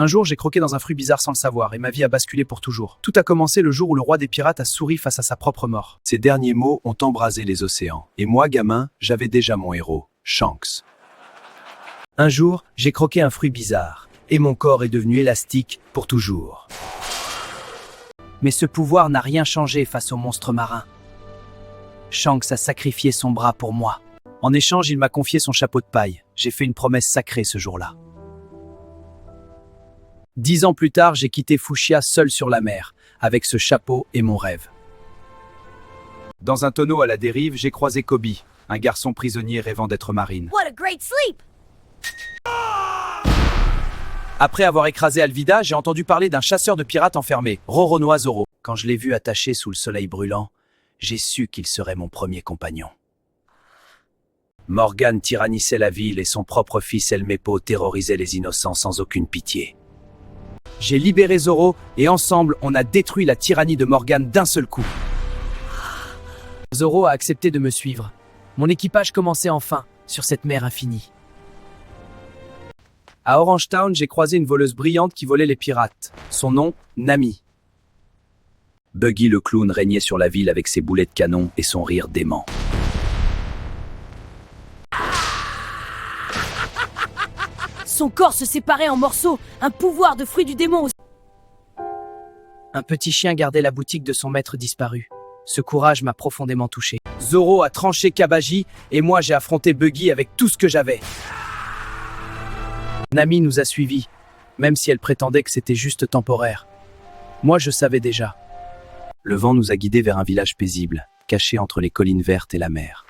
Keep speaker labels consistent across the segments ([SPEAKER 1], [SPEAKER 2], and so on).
[SPEAKER 1] Un jour, j'ai croqué dans un fruit bizarre sans le savoir, et ma vie a basculé pour toujours. Tout a commencé le jour où le roi des pirates a souri face à sa propre mort.
[SPEAKER 2] Ces derniers mots ont embrasé les océans. Et moi, gamin, j'avais déjà mon héros, Shanks.
[SPEAKER 1] Un jour, j'ai croqué un fruit bizarre, et mon corps est devenu élastique pour toujours. Mais ce pouvoir n'a rien changé face au monstre marin. Shanks a sacrifié son bras pour moi. En échange, il m'a confié son chapeau de paille. J'ai fait une promesse sacrée ce jour-là. 10 ans plus tard, j'ai quitté Fuchsia seul sur la mer, avec ce chapeau et mon rêve.
[SPEAKER 2] Dans un tonneau à la dérive, j'ai croisé Kobe, un garçon prisonnier rêvant d'être marine.
[SPEAKER 3] What a great sleep!
[SPEAKER 1] Après avoir écrasé Alvida, j'ai entendu parler d'un chasseur de pirates enfermé, Roronoa Zoro. Quand je l'ai vu attaché sous le soleil brûlant, j'ai su qu'il serait mon premier compagnon. Morgan tyrannissait la ville et son propre fils Elmepo terrorisait les innocents sans aucune pitié. J'ai libéré Zoro et ensemble, on a détruit la tyrannie de Morgan d'un seul coup. Zoro a accepté de me suivre. Mon équipage commençait enfin sur cette mer infinie. À Orange Town, j'ai croisé une voleuse brillante qui volait les pirates. Son nom, Nami.
[SPEAKER 2] Buggy le clown régnait sur la ville avec ses boulets de canon et son rire dément.
[SPEAKER 3] Son corps se séparait en morceaux, un pouvoir de fruit du démon.
[SPEAKER 1] Un petit chien gardait la boutique de son maître disparu. Ce courage m'a profondément touché. Zoro a tranché Kabaji et moi j'ai affronté Buggy avec tout ce que j'avais. Nami nous a suivis, même si elle prétendait que c'était juste temporaire. Moi je savais déjà.
[SPEAKER 2] Le vent nous a guidés vers un village paisible, caché entre les collines vertes et la mer.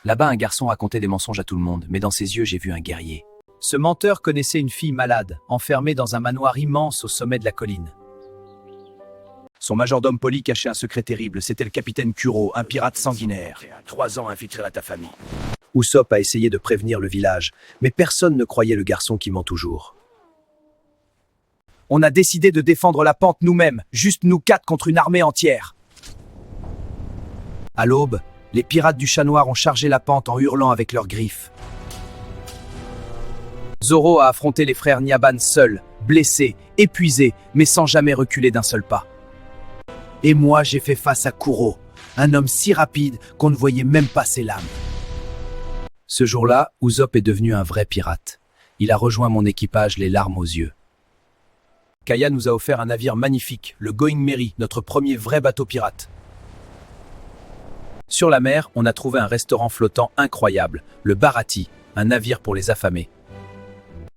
[SPEAKER 2] Là-bas, un garçon racontait des mensonges à tout le monde, mais dans ses yeux, j'ai vu un guerrier.
[SPEAKER 1] Ce menteur connaissait une fille malade, enfermée dans un manoir immense au sommet de la colline.
[SPEAKER 2] Son majordome poli cachait un secret terrible, c'était le capitaine Kuro, un pirate sanguinaire. 3 ans infiltré à ta famille. Usopp a essayé de prévenir le village, mais personne ne croyait le garçon qui ment toujours.
[SPEAKER 1] On a décidé de défendre la pente nous-mêmes, juste nous 4 contre une armée entière. À l'aube, les pirates du chat noir ont chargé la pente en hurlant avec leurs griffes. Zoro a affronté les frères Nyaban seuls, blessés, épuisés, mais sans jamais reculer d'un seul pas. Et moi, j'ai fait face à Kuro, un homme si rapide qu'on ne voyait même pas ses lames.
[SPEAKER 2] Ce jour-là, Usopp est devenu un vrai pirate. Il a rejoint mon équipage les larmes aux yeux.
[SPEAKER 1] Kaya nous a offert un navire magnifique, le Going Merry, notre premier vrai bateau pirate. Sur la mer, on a trouvé un restaurant flottant incroyable, le Bharati, un navire pour les affamés.